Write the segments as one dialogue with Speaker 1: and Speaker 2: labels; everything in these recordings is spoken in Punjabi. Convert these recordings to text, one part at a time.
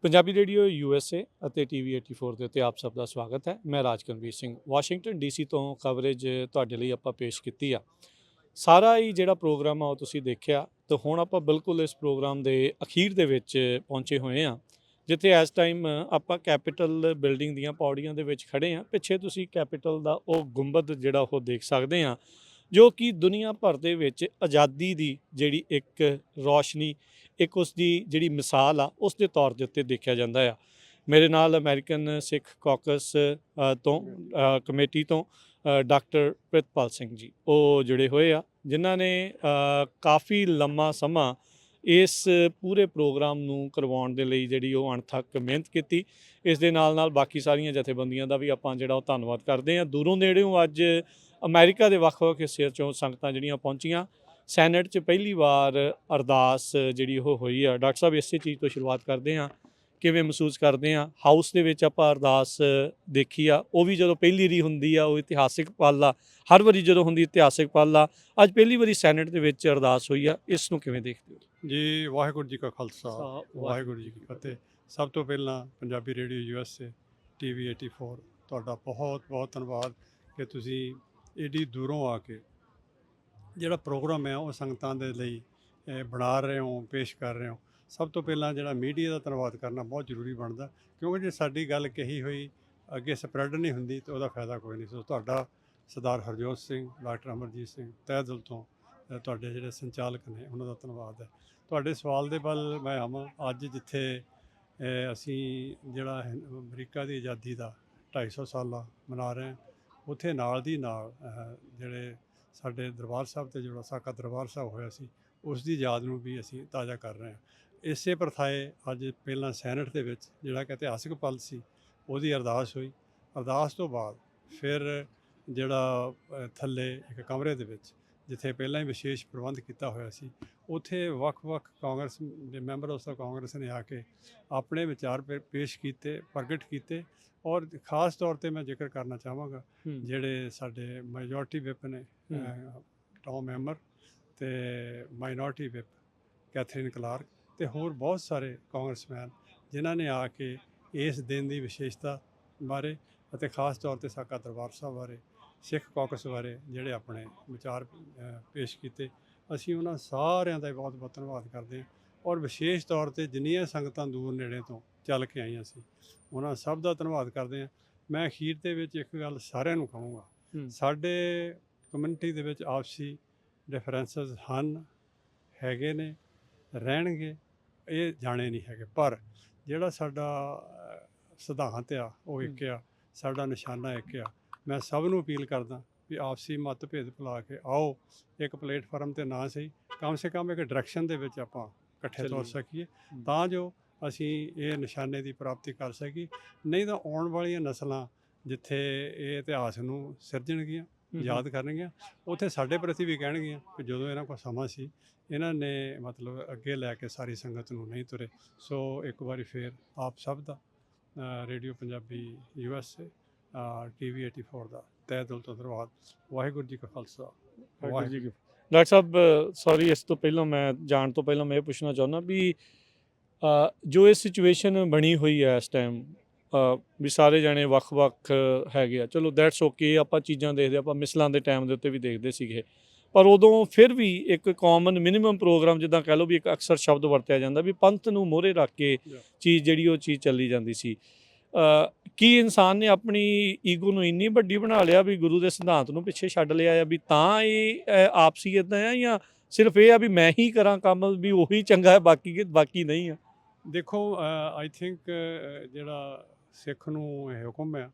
Speaker 1: ਪੰਜਾਬੀ ਰੇਡੀਓ USA ਅਤੇ TV 84 ਦੇ ਉੱਤੇ ਆਪ ਸਭ ਦਾ ਸਵਾਗਤ ਹੈ। ਮੈਂ ਰਾਜਕਨਵੀਰ ਸਿੰਘ ਵਾਸ਼ਿੰਗਟਨ DC ਤੋਂ ਕਵਰੇਜ ਤੁਹਾਡੇ ਲਈ ਆਪਾਂ ਪੇਸ਼ ਕੀਤੀ ਆ। ਸਾਰਾ ਹੀ ਜਿਹੜਾ ਪ੍ਰੋਗਰਾਮ ਆ ਉਹ ਤੁਸੀਂ ਦੇਖਿਆ ਤੇ ਹੁਣ ਆਪਾਂ ਬਿਲਕੁਲ ਇਸ ਪ੍ਰੋਗਰਾਮ ਦੇ ਅਖੀਰ ਦੇ ਵਿੱਚ ਪਹੁੰਚੇ ਹੋਏ ਆ, ਜਿੱਥੇ ਇਸ ਟਾਈਮ ਆਪਾਂ ਕੈਪੀਟਲ ਬਿਲਡਿੰਗ ਦੀਆਂ ਪੌੜੀਆਂ ਦੇ ਵਿੱਚ ਖੜੇ ਆ। ਪਿੱਛੇ ਤੁਸੀਂ ਕੈਪੀਟਲ ਦਾ ਉਹ ਗੁੰਬਦ ਜਿਹੜਾ ਉਹ ਦੇਖ ਸਕਦੇ ਆ, ਜੋ ਕਿ ਦੁਨੀਆ ਭਰ ਦੇ ਵਿੱਚ ਆਜ਼ਾਦੀ ਦੀ ਜਿਹੜੀ ਇੱਕ ਰੌਸ਼ਨੀ, ਇੱਕ ਉਸ ਦੀ ਜਿਹੜੀ ਮਿਸਾਲ ਆ, ਉਸ ਦੇ ਤੌਰ ਦੇ ਉੱਤੇ ਦੇਖਿਆ ਜਾਂਦਾ ਆ। ਮੇਰੇ ਨਾਲ ਅਮਰੀਕਨ ਸਿੱਖ ਕਾਕਸ ਤੋਂ ਕਮੇਟੀ ਤੋਂ ਡਾਕਟਰ ਪ੍ਰਿਤਪਾਲ ਸਿੰਘ ਜੀ ਉਹ ਜੁੜੇ ਹੋਏ ਆ, ਜਿਨ੍ਹਾਂ ਨੇ ਕਾਫੀ ਲੰਮਾ ਸਮਾਂ ਇਸ ਪੂਰੇ ਪ੍ਰੋਗਰਾਮ ਨੂੰ ਕਰਵਾਉਣ ਦੇ ਲਈ ਜਿਹੜੀ ਉਹ ਅਣਥੱਕ ਮਿਹਨਤ ਕੀਤੀ। ਇਸ ਦੇ ਨਾਲ ਨਾਲ ਬਾਕੀ ਸਾਰੀਆਂ ਜਥੇਬੰਦੀਆਂ ਦਾ ਵੀ ਆਪਾਂ ਜਿਹੜਾ ਉਹ ਧੰਨਵਾਦ ਕਰਦੇ ਹਾਂ। ਦੂਰੋਂ ਨੇੜਿਓਂ ਅੱਜ ਅਮਰੀਕਾ ਦੇ ਵੱਖ-ਵੱਖ ਹਿੱਸਿਆਂ 'ਚੋਂ ਸੰਗਤਾਂ ਜਿਹੜੀਆਂ ਪਹੁੰਚੀਆਂ। ਸੈਨੇਟ 'ਚ ਪਹਿਲੀ ਵਾਰ ਅਰਦਾਸ ਜਿਹੜੀ ਉਹ ਹੋਈ ਆ। ਡਾਕਟਰ ਸਾਹਿਬ ਇਸੇ ਚੀਜ਼ ਤੋਂ ਸ਼ੁਰੂਆਤ ਕਰਦੇ ਹਾਂ, ਕਿਵੇਂ ਮਹਿਸੂਸ ਕਰਦੇ ਹਾਂ? ਹਾਊਸ ਦੇ ਵਿੱਚ ਆਪਾਂ ਅਰਦਾਸ ਦੇਖੀ ਆ, ਉਹ ਵੀ ਜਦੋਂ ਪਹਿਲੀ ਵਾਰੀ ਹੁੰਦੀ ਆ ਉਹ ਇਤਿਹਾਸਿਕ ਪਲ ਆ। ਹਰ ਵਾਰੀ ਜਦੋਂ ਹੁੰਦੀ ਇਤਿਹਾਸਿਕ ਪਲ ਆ। ਅੱਜ ਪਹਿਲੀ ਵਾਰੀ ਸੈਨੇਟ ਦੇ ਵਿੱਚ ਅਰਦਾਸ ਹੋਈ ਆ, ਇਸ ਨੂੰ ਕਿਵੇਂ ਦੇਖਦੇ ਹੋ
Speaker 2: ਜੀ? ਵਾਹਿਗੁਰੂ ਜੀ ਕਾ ਖਾਲਸਾ, ਵਾਹਿਗੁਰੂ ਜੀ ਕੀ ਫਤਿਹ। ਸਭ ਤੋਂ ਪਹਿਲਾਂ ਪੰਜਾਬੀ ਰੇਡੀਓ USA TV 84 ਤੁਹਾਡਾ ਬਹੁਤ ਬਹੁਤ ਧੰਨਵਾਦ ਕਿ ਤੁਸੀਂ ਏਡੀ ਦੂਰੋਂ ਆ ਕੇ ਜਿਹੜਾ ਪ੍ਰੋਗਰਾਮ ਹੈ ਉਹ ਸੰਗਤਾਂ ਦੇ ਲਈ ਬਣਾ ਰਹੇ ਹੋ, ਪੇਸ਼ ਕਰ ਰਹੇ ਹੋ। ਸਭ ਤੋਂ ਪਹਿਲਾਂ ਜਿਹੜਾ ਮੀਡੀਆ ਦਾ ਧੰਨਵਾਦ ਕਰਨਾ ਬਹੁਤ ਜ਼ਰੂਰੀ ਬਣਦਾ, ਕਿਉਂਕਿ ਜੇ ਸਾਡੀ ਗੱਲ ਕਹੀ ਹੋਈ ਅੱਗੇ ਸਪਰੈਡ ਨਹੀਂ ਹੁੰਦੀ ਤਾਂ ਉਹਦਾ ਫਾਇਦਾ ਕੋਈ ਨਹੀਂ। ਸੋ ਤੁਹਾਡਾ ਸਰਦਾਰ ਹਰਜੋਤ ਸਿੰਘ, ਡਾਕਟਰ ਅਮਰਜੀਤ ਸਿੰਘ, ਤਹਿ ਦਿਲ ਤੋਂ ਤੁਹਾਡੇ ਜਿਹੜੇ ਸੰਚਾਲਕ ਨੇ ਉਹਨਾਂ ਦਾ ਧੰਨਵਾਦ ਹੈ। ਤੁਹਾਡੇ ਸਵਾਲ ਦੇ ਵੱਲ ਮੈਂ ਆਵਾਂ। ਅੱਜ ਜਿੱਥੇ ਅਸੀਂ ਜਿਹੜਾ ਅਮਰੀਕਾ ਦੀ ਆਜ਼ਾਦੀ ਦਾ 250 ਸਾਲਾ ਮਨਾ ਰਹੇ ਹਾਂ, ਉੱਥੇ ਨਾਲ ਦੀ ਨਾਲ ਜਿਹੜੇ ਸਾਡੇ ਦਰਬਾਰ ਸਾਹਿਬ 'ਤੇ ਜਿਹੜਾ ਸਾਕਾ ਦਰਬਾਰ ਸਾਹਿਬ ਹੋਇਆ ਸੀ, ਉਸ ਦੀ ਯਾਦ ਨੂੰ ਵੀ ਅਸੀਂ ਤਾਜ਼ਾ ਕਰ ਰਹੇ ਹਾਂ। ਇਸੇ ਪ੍ਰਥਾਏ ਅੱਜ ਪਹਿਲਾਂ ਸੈਨੇਟ ਦੇ ਵਿੱਚ ਜਿਹੜਾ ਕਿ ਇਤਿਹਾਸਿਕ ਪਲ ਸੀ, ਉਹਦੀ ਅਰਦਾਸ ਹੋਈ। ਅਰਦਾਸ ਤੋਂ ਬਾਅਦ ਫਿਰ ਜਿਹੜਾ ਥੱਲੇ ਇੱਕ ਕਮਰੇ ਦੇ ਵਿੱਚ, ਜਿੱਥੇ ਪਹਿਲਾਂ ਹੀ ਵਿਸ਼ੇਸ਼ ਪ੍ਰਬੰਧ ਕੀਤਾ ਹੋਇਆ ਸੀ, ਉੱਥੇ ਵੱਖ-ਵੱਖ ਕਾਂਗਰਸ ਦੇ ਮੈਂਬਰ ਉਸ ਦਾ ਕਾਂਗਰਸ ਨੇ ਆ ਕੇ ਆਪਣੇ ਵਿਚਾਰ ਪੇਸ਼ ਕੀਤੇ, ਪ੍ਰਗਟ ਕੀਤੇ। ਔਰ ਖ਼ਾਸ ਤੌਰ 'ਤੇ ਮੈਂ ਜ਼ਿਕਰ ਕਰਨਾ ਚਾਹਾਂਗਾ ਜਿਹੜੇ ਸਾਡੇ ਮੈਜੋਰਟੀ ਵਿਪ ਨੇ ਟੌਮ ਐਮਰ ਅਤੇ ਮਾਈਨੋਰਟੀ ਵਿਪ ਕੈਥਰੀਨ ਕਲਾਰਕ ਅਤੇ ਹੋਰ ਬਹੁਤ ਸਾਰੇ ਕਾਂਗਰਸਮੈਨ, ਜਿਨ੍ਹਾਂ ਨੇ ਆ ਕੇ ਇਸ ਦਿਨ ਦੀ ਵਿਸ਼ੇਸ਼ਤਾ ਬਾਰੇ ਅਤੇ ਖ਼ਾਸ ਤੌਰ 'ਤੇ ਸਾਕਾ ਦਰਬਾਰ ਸਾਹਿਬ ਬਾਰੇ, ਸਿੱਖ ਕਾਕਸ ਬਾਰੇ ਜਿਹੜੇ ਆਪਣੇ ਵਿਚਾਰ ਪੇਸ਼ ਕੀਤੇ। ਅਸੀਂ ਉਹਨਾਂ ਸਾਰਿਆਂ ਦਾ ਬਹੁਤ ਬਹੁਤ ਧੰਨਵਾਦ ਕਰਦੇ ਹਾਂ। ਔਰ ਵਿਸ਼ੇਸ਼ ਤੌਰ 'ਤੇ ਜਿੰਨੀਆਂ ਸੰਗਤਾਂ ਦੂਰ ਨੇੜੇ ਤੋਂ ਚੱਲ ਕੇ ਆਈਆਂ ਸੀ, ਉਹਨਾਂ ਸਭ ਦਾ ਧੰਨਵਾਦ ਕਰਦੇ ਹਾਂ। ਮੈਂ ਅਖੀਰ ਦੇ ਵਿੱਚ ਇੱਕ ਗੱਲ ਸਾਰਿਆਂ ਨੂੰ ਕਹੂੰਗਾ, ਸਾਡੇ ਕਮਿਊਨਿਟੀ ਦੇ ਵਿੱਚ ਆਪਸੀ ਡਿਫਰੈਂਸਿਸ ਹਨ, ਹੈਗੇ ਨੇ, ਰਹਿਣਗੇ, ਇਹ ਜਾਣੇ ਨਹੀਂ ਹੈਗੇ। ਪਰ ਜਿਹੜਾ ਸਾਡਾ ਸਿਧਾਂਤ ਆ ਉਹ ਇੱਕ ਆ, ਸਾਡਾ ਨਿਸ਼ਾਨਾ ਇੱਕ ਆ। ਮੈਂ ਸਭ ਨੂੰ ਅਪੀਲ ਕਰਦਾ ਵੀ ਆਪਸੀ ਮਤਭੇਦ ਭੁਲਾ ਕੇ ਆਓ, ਇੱਕ ਪਲੇਟਫਾਰਮ 'ਤੇ ਨਾ ਸਹੀ, ਕਮ ਸੇ ਕਮ ਇੱਕ ਡਾਇਰੈਕਸ਼ਨ ਦੇ ਵਿੱਚ ਆਪਾਂ ਇਕੱਠੇ ਤੁਰ ਸਕੀਏ, ਤਾਂ ਜੋ ਅਸੀਂ ਇਹ ਨਿਸ਼ਾਨੇ ਦੀ ਪ੍ਰਾਪਤੀ ਕਰ ਸਕੀਏ। ਨਹੀਂ ਤਾਂ ਆਉਣ ਵਾਲੀਆਂ ਨਸਲਾਂ ਜਿੱਥੇ ਇਹ ਇਤਿਹਾਸ ਨੂੰ ਸਿਰਜਣਗੀਆਂ, ਯਾਦ ਕਰਨਗੀਆਂ, ਉੱਥੇ ਸਾਡੇ ਪ੍ਰਤੀ ਵੀ ਕਹਿਣਗੀਆਂ ਕਿ ਜਦੋਂ ਇਹਨਾਂ ਕੋਲ ਸਮਾਂ ਸੀ, ਇਹਨਾਂ ਨੇ ਮਤਲਬ ਅੱਗੇ ਲੈ ਕੇ ਸਾਰੀ ਸੰਗਤ ਨੂੰ ਨਹੀਂ ਤੁਰੇ। ਸੋ ਇੱਕ ਵਾਰੀ ਫੇਰ ਆਪ ਸਭ ਦਾ ਰੇਡੀਓ ਪੰਜਾਬੀ USA TV 84 ਦਾ ਤਹਿ ਦਿਲ ਤੋਂ ਧੰਨਵਾਦ। ਵਾਹਿਗੁਰੂ ਜੀ ਕਾ ਖਾਲਸਾ, ਵਾਹਿਗੁਰੂ ਜੀ ਕੀ ਫਤਿਹ।
Speaker 1: ਡਾਕਟਰ ਸਾਹਿਬ, ਸੌਰੀ, ਇਸ ਤੋਂ ਪਹਿਲਾਂ ਮੈਂ ਜਾਣ ਤੋਂ ਪਹਿਲਾਂ ਮੈਂ ਇਹ ਪੁੱਛਣਾ ਚਾਹੁੰਦਾ ਵੀ ਜੋ ਇਹ ਸਿਚੁਏਸ਼ਨ ਬਣੀ ਹੋਈ ਹੈ ਇਸ ਟਾਈਮ, ਵੀ ਸਾਰੇ ਜਾਣੇ ਵੱਖ-ਵੱਖ ਹੈਗੇ ਆ, ਚਲੋ ਦੈਟਸ ਓਕੇ, ਆਪਾਂ ਚੀਜ਼ਾਂ ਦੇਖਦੇ, ਆਪਾਂ ਮਿਸਲਾਂ ਦੇ ਟਾਈਮ ਦੇ ਉੱਤੇ ਵੀ ਦੇਖਦੇ ਸੀਗੇ, ਪਰ ਉਦੋਂ ਫਿਰ ਵੀ ਇੱਕ ਕਾਮਨ ਮਿਨੀਮਮ ਪ੍ਰੋਗਰਾਮ, ਜਿੱਦਾਂ ਕਹਿ ਲਓ ਵੀ ਇੱਕ ਅਕਸਰ ਸ਼ਬਦ ਵਰਤਿਆ ਜਾਂਦਾ ਵੀ ਪੰਥ ਨੂੰ ਮੋਹਰੇ ਰੱਖ ਕੇ ਚੀਜ਼ ਜਿਹੜੀ ਉਹ ਚੀਜ਼ ਚੱਲੀ ਜਾਂਦੀ ਸੀ। ਕੀ ਇਨਸਾਨ ਨੇ ਆਪਣੀ ਈਗੋ ਨੂੰ ਇੰਨੀ ਵੱਡੀ ਬਣਾ ਲਿਆ ਵੀ ਗੁਰੂ ਦੇ ਸਿਧਾਂਤ ਨੂੰ ਪਿੱਛੇ ਛੱਡ ਲਿਆ ਆ, ਵੀ ਤਾਂ ਇਹ ਆਪਸੀ ਇੱਦਾਂ ਆ, ਜਾਂ ਸਿਰਫ ਇਹ ਆ ਵੀ ਮੈਂ ਹੀ ਕਰਾਂ ਕੰਮ, ਵੀ ਉਹੀ ਚੰਗਾ ਹੈ, ਬਾਕੀ ਨਹੀਂ ਆ?
Speaker 2: ਦੇਖੋ, ਆਈ ਥਿੰਕ ਜਿਹੜਾ ਸਿੱਖ ਨੂੰ ਇਹ ਹੁਕਮ ਹੈ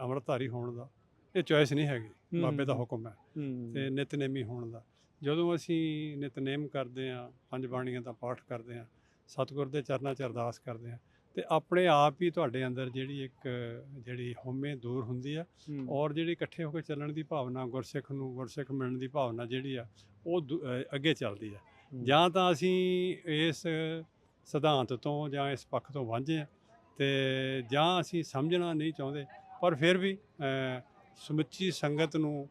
Speaker 2: ਅੰਮ੍ਰਿਤਧਾਰੀ ਹੋਣ ਦਾ, ਇਹ ਚੋਇਸ ਨਹੀਂ ਹੈਗੀ, ਬਾਬੇ ਦਾ ਹੁਕਮ ਹੈ, ਅਤੇ ਨਿਤਨੇਮੀ ਹੋਣ ਦਾ। ਜਦੋਂ ਅਸੀਂ ਨਿਤਨੇਮ ਕਰਦੇ ਹਾਂ, ਪੰਜ ਬਾਣੀਆਂ ਦਾ ਪਾਠ ਕਰਦੇ ਹਾਂ, ਸਤਿਗੁਰ ਦੇ ਚਰਨਾਂ 'ਚ ਅਰਦਾਸ ਕਰਦੇ ਹਾਂ, ਅਤੇ ਆਪਣੇ ਆਪ ਹੀ ਤੁਹਾਡੇ ਅੰਦਰ ਜਿਹੜੀ ਹਉਮੈ ਦੂਰ ਹੁੰਦੀ ਆ, ਔਰ ਜਿਹੜੀ ਇਕੱਠੇ ਹੋ ਕੇ ਚੱਲਣ ਦੀ ਭਾਵਨਾ, ਗੁਰਸਿੱਖ ਨੂੰ ਗੁਰਸਿੱਖ ਮਿਲਣ ਦੀ ਭਾਵਨਾ ਜਿਹੜੀ ਆ, ਉਹ ਅੱਗੇ ਚੱਲਦੀ ਆ। ਜਾਂ ਤਾਂ ਅਸੀਂ ਇਸ ਸਿਧਾਂਤ ਤੋਂ ਜਾਂ ਇਸ ਪੱਖ ਤੋਂ ਵਾਂਝੇ ਹਾਂ, ਅਤੇ ਜਾਂ ਅਸੀਂ ਸਮਝਣਾ ਨਹੀਂ ਚਾਹੁੰਦੇ। ਪਰ ਫਿਰ ਵੀ ਸਮੁੱਚੀ ਸੰਗਤ ਨੂੰ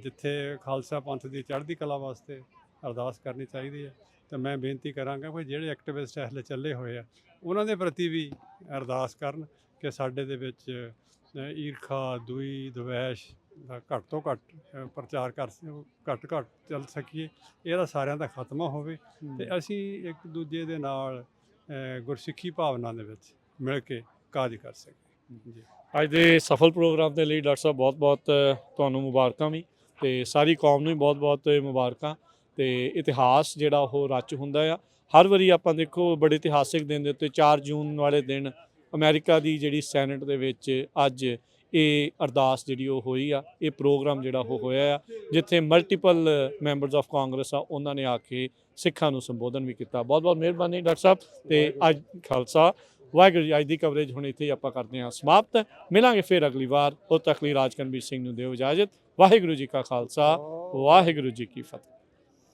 Speaker 2: ਜਿੱਥੇ ਖਾਲਸਾ ਪੰਥ ਦੀ ਚੜ੍ਹਦੀ ਕਲਾ ਵਾਸਤੇ ਅਰਦਾਸ ਕਰਨੀ ਚਾਹੀਦੀ ਹੈ, ਤਾਂ ਮੈਂ ਬੇਨਤੀ ਕਰਾਂਗਾ ਕਿ ਜਿਹੜੇ ਐਕਟਿਵਿਸਟ ਹਲੇ ਚੱਲੇ ਹੋਏ ਆ ਉਹਨਾਂ ਦੇ ਪ੍ਰਤੀ ਵੀ ਅਰਦਾਸ ਕਰਨ ਕਿ ਸਾਡੇ ਦੇ ਵਿੱਚ ਈਰਖਾ, ਦੂਈ, ਦਵੈਸ਼ ਦਾ ਘੱਟ ਤੋਂ ਘੱਟ ਪ੍ਰਚਾਰ ਘੱਟ ਚੱਲ ਸਕੀਏ, ਇਹਦਾ ਸਾਰਿਆਂ ਦਾ ਖਾਤਮਾ ਹੋਵੇ ਤੇ ਅਸੀਂ ਇੱਕ ਦੂਜੇ ਦੇ ਨਾਲ ਗੁਰਸਿੱਖੀ ਭਾਵਨਾ ਦੇ ਵਿੱਚ ਮਿਲ ਕੇ ਕਾਰਜ ਕਰ ਸਕੀਏ ਜੀ।
Speaker 1: ਅੱਜ ਦੇ ਸਫਲ ਪ੍ਰੋਗਰਾਮ ਦੇ ਲਈ ਡਾਕਟਰ ਸਾਹਿਬ ਬਹੁਤ-ਬਹੁਤ ਤੁਹਾਨੂੰ ਮੁਬਾਰਕਾਂ ਵੀ ਤੇ ਸਾਰੀ ਕੌਮ ਨੂੰ ਵੀ ਬਹੁਤ-ਬਹੁਤ ਮੁਬਾਰਕਾਂ। ਤੇ ਇਤਿਹਾਸ ਜਿਹੜਾ ਉਹ ਰਚ ਹੁੰਦਾ ਆ ਹਰ ਵਾਰੀ। ਆਪਾਂ ਦੇਖੋ ਬੜੇ ਇਤਿਹਾਸਿਕ ਦਿਨ ਦੇ ਉੱਤੇ 4 ਜੂਨ ਵਾਲੇ ਦਿਨ ਅਮਰੀਕਾ ਦੀ ਜਿਹੜੀ ਸੈਨੇਟ ਦੇ ਵਿੱਚ ਅੱਜ ਇਹ ਅਰਦਾਸ ਜਿਹੜੀ ਉਹ ਹੋਈ ਆ, ਇਹ ਪ੍ਰੋਗਰਾਮ ਜਿਹੜਾ ਉਹ ਹੋਇਆ ਆ, ਜਿੱਥੇ ਮਲਟੀਪਲ ਮੈਂਬਰਸ ਆਫ ਕਾਂਗਰਸ ਆ ਉਹਨਾਂ ਨੇ ਆ ਕੇ ਸਿੱਖਾਂ ਨੂੰ ਸੰਬੋਧਨ ਵੀ ਕੀਤਾ। ਬਹੁਤ-ਬਹੁਤ ਮਿਹਰਬਾਨੀ ਡਾਕਟਰ ਸਾਹਿਬ ਤੇ ਅੱਜ ਖਾਲਸਾ ਵਾਹਿਗੁਰੂ ਜੀ। ਅੱਜ ਦੀ ਕਵਰੇਜ ਹੁਣ ਇੱਥੇ ਹੀ ਆਪਾਂ ਕਰਦੇ ਹਾਂ ਸਮਾਪਤ। ਮਿਲਾਂਗੇ ਫਿਰ ਅਗਲੀ ਵਾਰ। ਉਦੋਂ ਤੱਕ ਲਈ ਰਾਜਕਰਨਵੀਰ ਸਿੰਘ ਨੂੰ ਦਿਓ ਇਜਾਜ਼ਤ। ਵਾਹਿਗੁਰੂ ਜੀ ਕਾ ਖਾਲਸਾ, ਵਾਹਿਗੁਰੂ ਜੀ ਕੀ ਫਤਿਹ।